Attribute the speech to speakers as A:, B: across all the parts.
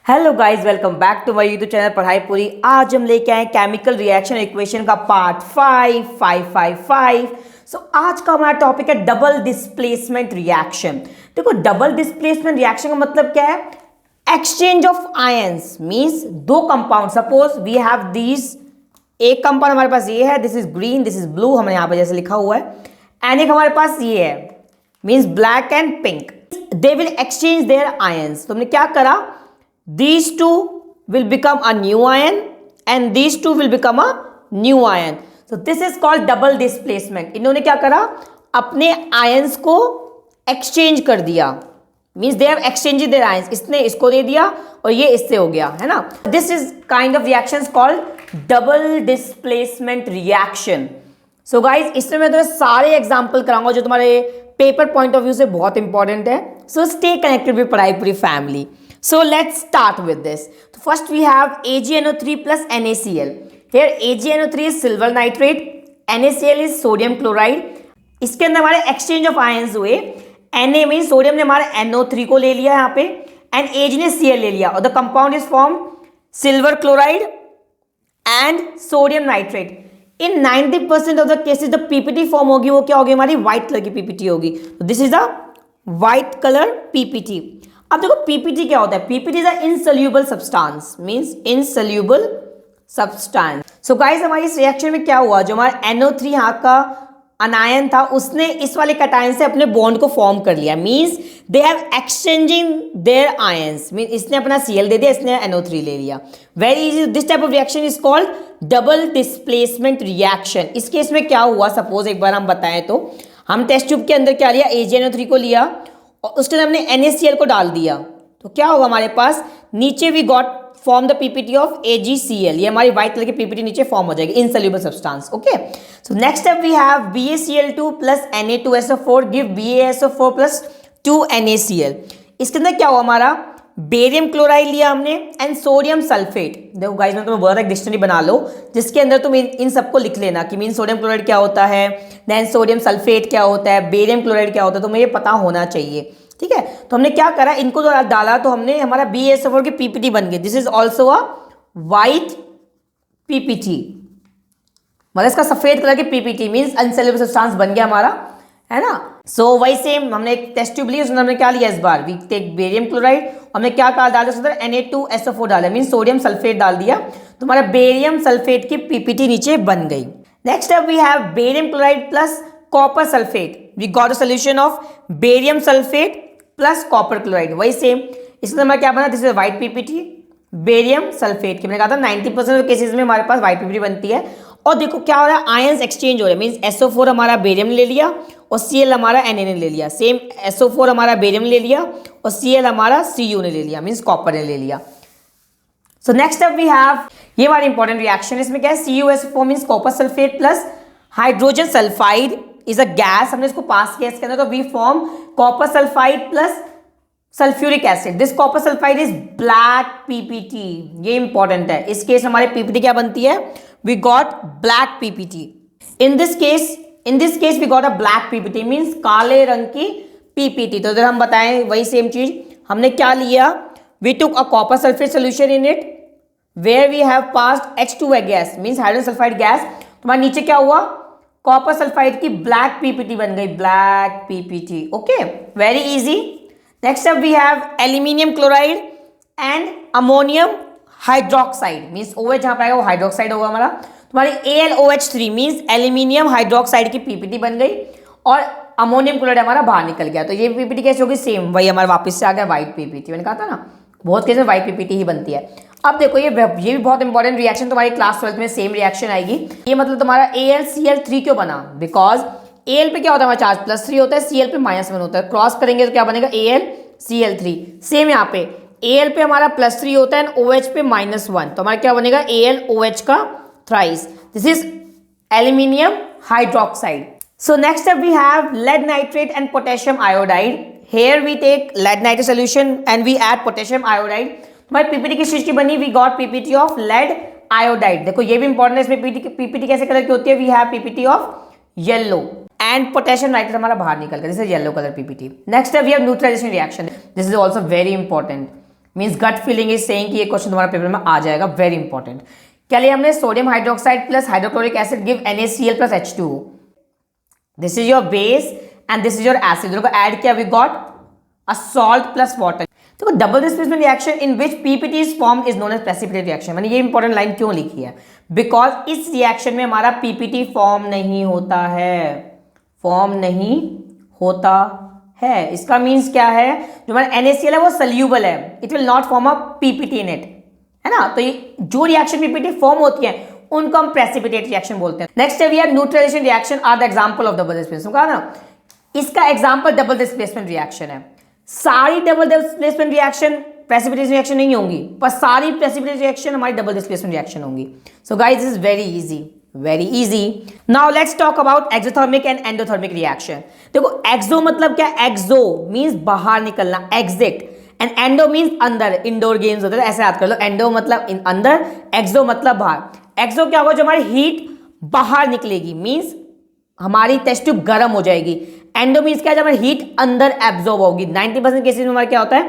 A: Hello guys, welcome back to my YouTube channel पढ़ाई पूरी। आज हम लेके आए केमिकल रिएक्शन इक्वेशन का पार्ट 5 सो आज का हमारा टॉपिक है डबल डिस्प्लेसमेंट रिएक्शन। देखो, डबल डिस्प्लेसमेंट रिएक्शन का मतलब क्या है? एक्सचेंज ऑफ आयंस मींस दो compound. Suppose we have these, एक कंपाउंड हमारे पास ये है, this is green, this is blue, हमने यहाँ पे जैसे लिखा हुआ है, एंड एक हमारे पास ये है means black and pink. They will exchange there ions. तो हमने क्या करा, these two will become a new ion and these two will become a new ion. So this is called double displacement. इन्होंने क्या करा, अपने आयंस को exchange कर दिया, means they have exchange there ions. इसने इसको दे दिया और ये इससे हो गया, है ना। This is kind of reaction called double displacement reaction. So guys, इसमें मैं तुम्हें सारे एग्जाम्पल कराऊंगा जो तुम्हारे पेपर पॉइंट ऑफ व्यू से बहुत इंपॉर्टेंट है। सो स्टे कनेक्टेड विद पढ़ाई पूरी family. So let's start with this. So first we have AgNO3 plus NaCl. Here AgNO3 is silver nitrate, NaCl is sodium chloride. इसके अंदर हमारे exchange of ions हुए। Na में sodium ने हमारे NO3 को ले लिया यहाँ पे and Ag ने Cl ले लिया और the compound is formed silver chloride and sodium nitrate. In 90% of the cases the PPT form होगी, वो क्या होगी, हमारी white कलर की PPT होगी। This is the white color PPT. अब देखो पीपीटी क्या होता है। PPT is a insoluble substance, means insoluble substance. So guys, हमारी इस रिएक्शन में क्या हुआ, जो हमारा NO3 यहाँ का अनायन था उसने इस वाले कटायन से अपने बॉन्ड को फॉर्म कर लिया, means they have exchanging their ions. Means इसने अपना Cl दे दिया, इसने NO3 ले लिया। Very easy. This type of reaction is called double displacement reaction. इस केस में क्या हुआ, सपोज एक बार हम बताएं तो हम टेस्ट ट्यूब के अंदर क्या लिया, AgNO3 को लिया और उसके अंदर हमने NaCl को डाल दिया, तो क्या होगा हमारे पास, नीचे we got form the PPT of AgCl। ये हमारी व्हाइट कलर की पीपीटी नीचे फॉर्म हो जाएगी, insoluble substance. Okay, so next step we have BaCl2 plus Na2SO4 give BaSO4 plus 2 NaCl। इसके अंदर क्या हुआ, हमारा बेरियम क्लोराइड लिया हमने एंड सोडियम सल्फेट। देखो गाइस, मैं तुम्हें बोला था एक डिक्शनरी बना लो जिसके अंदर तुम इन सबको लिख लेना कि मीन सोडियम क्लोराइड क्या होता है, देन सोडियम सल्फेट क्या होता है, बेरियम क्लोराइड क्या होता है, तुम्हें ये पता होना चाहिए। ठीक है, तो हमने क्या करा, इनको जो डाला तो हमने हमारा BaSO4 की पीपीटी बन गई। This is also a white PPT, मतलब इसका सफेद कलर की पीपीटी मीन्स अनसेल्युबल सब्सटेंस बन गया हमारा, है ना। सो वही सेम हमने एक टेस्ट ट्यूब ली, उसमें हमने क्या लिया, इस बार वी टेक बेरियम क्लोराइड, हमने क्या डाला उसके अंदर Na2SO4 डाला, मीन सोडियम सल्फेट डाल दिया, तो हमारा बेरियम सल्फेट की पीपीटी नीचे बन गई। Next up we have barium chloride plus copper sulphate. We got a solution of barium sulphate plus copper chloride. वही सेम इसमें हमारा क्या बना, this is white PPT barium sulphate की। मैंने कहा था 90% केसेस में हमारे पास व्हाइट पीपीटी बनती है। और देखो क्या हो रहा है, आयंस एक्सचेंज हो रहे हैं, मींस SO4 हमारा बेरियम ले लिया और Cl हमारा Na ने ले लिया, सेम SO4 हमारा बेरियम ले लिया और Cl हमारा Cu ने ले लिया, मींस कॉपर ने ले लिया। So next up we have, ये हमारी इंपॉर्टेंट रिएक्शन, इसमें क्या है, CuSO4 means copper sulphate plus hydrogen sulphide is a gas. हमने इसको पास किया इसके अंदर, तो we form copper sulphide plus sulphuric acid. This copper sulphide is black PPT. ये इंपॉर्टेंट है, इस केस हमारे पीपीटी क्या बनती है, we got black PPT. In this case we got a black PPT means काले रंग की पीपीटी। तो अगर हम बताएं वही सेम चीज, हमने क्या लिया, we took a copper sulphate solution in it where we have passed H2 gas means hydrogen sulphide gas. तुम्हारे नीचे क्या हुआ, कॉपर सल्फाइड की ब्लैक पीपीटी बन गई, black PPT. Okay, very easy. Next up we have aluminium chloride and ammonium hydroxide, means OH जहां पर आएगा वो हाइड्रोक्साइड होगा हमारा। तुम्हारी AlOH3 मींस एल्यूमिनियम हाइड्रोक्साइड की पीपीटी बन गई और अमोनियम क्लोराइड हमारा बाहर निकल गया। तो ये पीपीटी कैसे होगी, सेम वही हमारा वापस से आ गया व्हाइट पीपीटी। मैंने कहा था ना बहुत केस में व्हाइट पीपीटी ही बनती है। अब देखो ये भी बहुत इंपॉर्टेंट रिएक्शन, तुम्हारी क्लास 12 में सेम रिएक्शन आएगी। ये मतलब तुम्हारा AlCl3 क्यों बना, बिकॉज Al पे क्या होता है, हमारा चार्ज +3 होता है, Cl पे -1 होता है, क्रॉस करेंगे तो क्या बनेगा, AlCl3। सेम यहाँ पे Al पे हमारा +3 होता है और OH पे -1, तो हमारा क्या बनेगा, AlOH का thrice. This is aluminium hydroxide. So next up we have lead nitrate and potassium iodide. Here we take lead nitrate solution and we add potassium iodide। हमारी पीपीटी किस चीज की बनी, we got PPT of lead iodide. देखो ये भी important है, इसमें पीपीटी कैसे कलर की होती है, we have PPT of yellow and potassium nitrate हमारा बाहर निकल गया, this is yellow colour PPT. Next we have neutralization reaction, this is also very important, means gut feeling is saying कि ये क्वेश्चन तुम्हारे पेपर में आ जाएगा, वेरी इंपॉर्टेंट। क्या लिया हमने? Sodium hydroxide plus hydrochloric acid give NaCl plus H2O। This is your base and this is your acid, दोनों को ऐड किया, we got a salt plus water. तो double displacement reaction in which PPT is form is known as precipitate reaction. मैंने ये important line क्यों लिखी है? Because इस रिएक्शन में हमारा पीपीटी फॉर्म नहीं होता है, फॉर्म नहीं होता है। इसका मीन्स क्या है? जो हमारा NaCl है वो सल्यूबल है, it will not form a PPT in it, है ना। तो ये जो रिएक्शन पीपीटी फॉर्म होती है उनको हम प्रेसिपिटेट रिएक्शन बोलते हैं। नेक्स्ट है we are neutralization reaction are the example of double displacement. कहा ना, इसका एग्जांपल डबल डिस्प्लेसमेंट रिएक्शन है। सारी double displacement reaction precipitation reaction नहीं होंगी, पर सारी प्रेसिपिटेट रिएक्शन हमारी डबल डिस्प्लेसमेंट रिएक्शन होंगी। So guys this is very easy, very easy. Now let's talk about exothermic and endothermic reaction. देखो एक्सो मतलब क्या? एक्सो मींस बाहर निकलना, एग्जिट, एंड एंडो मींस अंदर, इंडोर गेम्स होते हैं, ऐसे याद कर लो। एंडो मतलब अंदर, एक्सो मतलब बाहर। एक्सो क्या होगा? जो हमारी हीट बाहर निकलेगी, मींस हमारी टेस्ट ट्यूब गर्म हो जाएगी। एंडो मींस क्या है? जब हमारी हीट अंदर एब्जॉर्ब होगी। 90% केसेस में हमारा क्या होता है?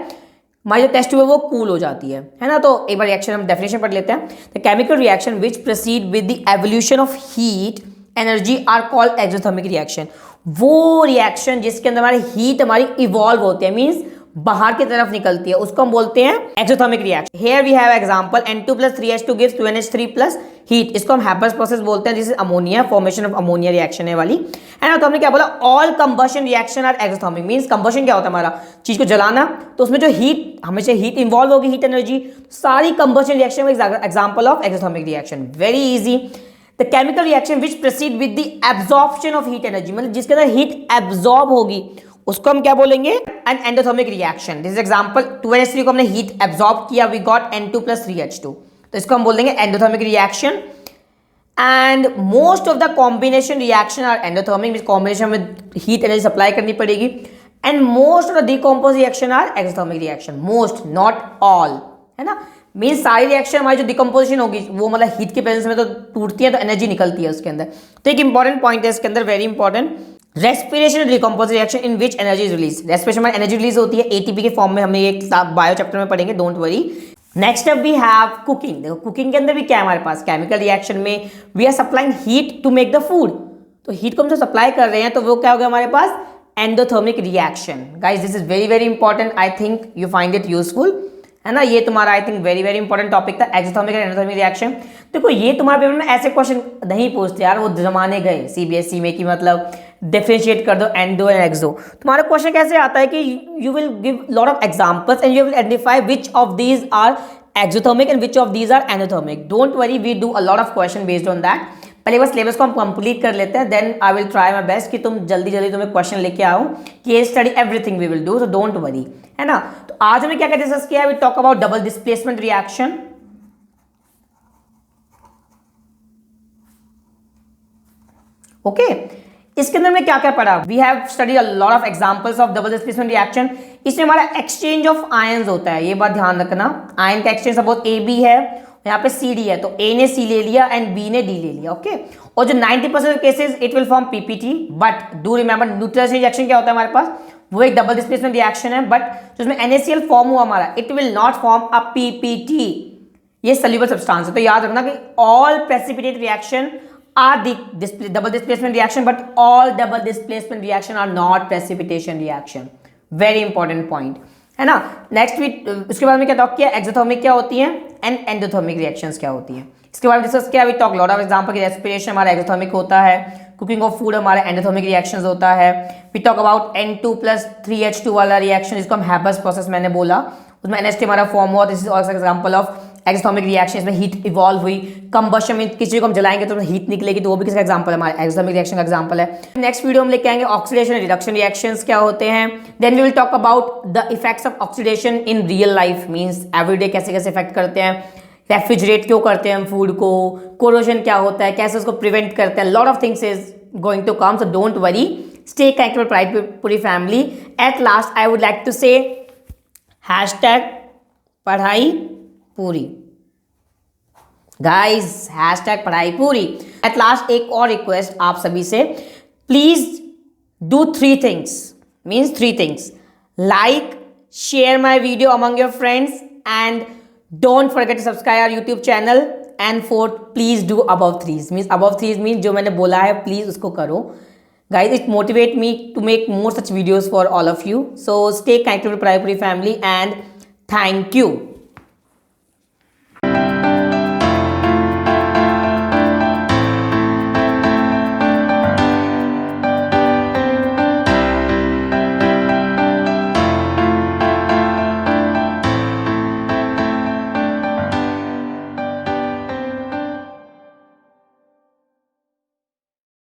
A: हमारी जो टेस्ट ट्यूब है वो कूल हो जाती है ना। तो एक बार रिएक्शन हम डेफिनेशन पढ़ लेते हैं। The chemical reaction which proceed with the evolution of heat energy are called exothermic reaction. वो रिएक्शन जिसके अंदर हमारी हीट हमारी इवॉल्व होती है, मींस बाहर की तरफ निकलती है, उसको हम बोलते हैं exothermic reaction. Here we have example N2 + 3H2 gives 2NH3 + heat. इसको हम हैपर्स प्रोसेस बोलते हैं, जिसे ammonia, formation of ammonia reaction है वाली, है ना। तो हमने क्या बोला? All combustion reaction are exothermic. Means combustion क्या होता है? हमारा चीज को जलाना, तो उसमें जो हीट, हमेशा हीट इन्वॉल्व होगी, हीट एनर्जी, सारी कंबशन रिएक्शन में example of exothermic reaction. Very easy. The chemical reaction which proceed with the absorption of heat energy, मतलब जिसके अंदर हीट एब्जॉर्ब होगी, उसको हम क्या बोलेंगे? An endothermic reaction. This example 2NH3 को हमने हीट एब्जॉर्ब किया, वी गॉट N2 + 3H2, तो इसको हम बोल देंगे endothermic reaction. And most of the combination reaction are endothermic, means combination में हीट एनर्जी सप्लाई करनी पड़ेगी। And most of the decompose reaction are exothermic reaction. Most, not all, है ना। मींस सारी रिएक्शन हमारी जो डिकम्पोजिशन होगी वो मतलब हीट के प्रेजेंस में तो टूटती है, तो एनर्जी निकलती है उसके अंदर। तो एक इंपॉर्टेंट पॉइंट है इसके अंदर, very important. Respiration decompose reaction in which energy is release. Respiration में एनर्जी रिलीज होती है ATP के फॉर्म में, हमने एक बायो चैप्टर में पढ़ेंगे, don't worry. Next up we have cooking. देखो कुकिंग के अंदर भी क्या है हमारे पास? केमिकल रिएक्शन में we are supplying heat to make the food. तो हीट को हम जो सप्लाई कर रहे हैं तो वो क्या हो गया हमारे पास? Endothermic reaction. Guys this is very very important, I think you find it useful, है ना। ये तुम्हारा I think very very important topic था, एक्सोथर्मिक एंड एंडोथर्मिक रिएक्शन। देखो ये तुम्हारे पेपर में ऐसे क्वेश्चन नहीं पूछते यार, वो जमाने गए CBSE में कि मतलब डिफरेंशिएट कर दो एंडो एंड एक्सो। तुम्हारा क्वेश्चन कैसे आता है कि you will give lot of examples and you will identify which of these are exothermic and which of these are endothermic. Don't worry, we do a lot of question based on that. पहले बस syllabus को हम complete कर लेते हैं, then I will try my best कि तुम जल्दी जल्दी तुम्हें क्वेश्चन लेके आओ, case study everything we will do, so don't worry, है ना। तो आज हमने क्या क्या डिस्कस किया? We talk about double displacement reaction, okay. इसके अंदर में क्या क्या पढ़ा? We have studied a lot of examples of double displacement reaction. इसमें हमारा एक्सचेंज ऑफ आयंस होता है, ये बात ध्यान रखना। आयन का एक्सचेंज सपोज AB है, यहाँ पे CD है, तो A ने C ले लिया एंड B ने D ले लिया, ओके। और जो 90% cases it will form PPT, but do remember neutralization reaction क्या होता है हमारे पास? वो एक डबल डिस्प्लेसमेंट रिएक्शन है, बट जो उसमें NaCl फॉर्म हुआ हमारा, it will not form a PPT। ये सल्यूबल सब्सटेंस है, तो याद रखना कि all precipitate reaction are the double displacement reaction, but all double displacement reaction are not precipitation reaction. Very important point, है ना। नेक्स्ट उसके बाद में क्या टॉक किया? एक्सोथर्मिक क्या होती है एंड एंडोथर्मिक रिएक्शंस क्या होती है, इसके बारे में डिस्कस किया। We talk lot of example की रेस्पिरेशन हमारा एक्सोथर्मिक होता है, कुकिंग ऑफ फूड हमारा एंडोथर्मिक रिएक्शंस होता है। We talk about N2 + 3H2 वाला रिएक्शन, जिसको हम हैबर्स प्रोसेस मैंने बोला, उसमें NH3 हमारा फॉर्म हुआ। This is also example of exothermic reaction, इसमें हीट इवॉल्व हुई। कंबशन में किसी को हम जलाएंगे तो हीट निकलेगी, तो वो भी किसका एग्जांपल है? हमारे एक्सोथर्मिक रिएक्शन का एग्जांपल है। नेक्स्ट वीडियो हम लेके आएंगे ऑक्सीडेशन एंड रिडक्शन रिएक्शंस क्या होते हैं। Then we will talk about the effects of oxidation in real life, means everyday कैसे कैसे इफेक्ट करते हैं, रेफ्रिजरेट क्यों करते हैं हम फूड को, कोरोजन क्या होता है, कैसे उसको प्रिवेंट करते हैं। Lot of things is going to come, so don't worry, stay connected with पढ़ाई family. At last I would like to say hashtag पढ़ाई पूरी, गाइज हैशटैग पढ़ाई पूरी। एट लास्ट एक और रिक्वेस्ट आप सभी से, please do 3 things, means 3 things. Like, share my video among your friends and don't forget to subscribe our YouTube channel. And fourth, please do above threes. Means above threes means जो मैंने बोला है please उसको करो. Guys, it motivate me to make more such videos for all of you. So stay connected with Puri family and thank you.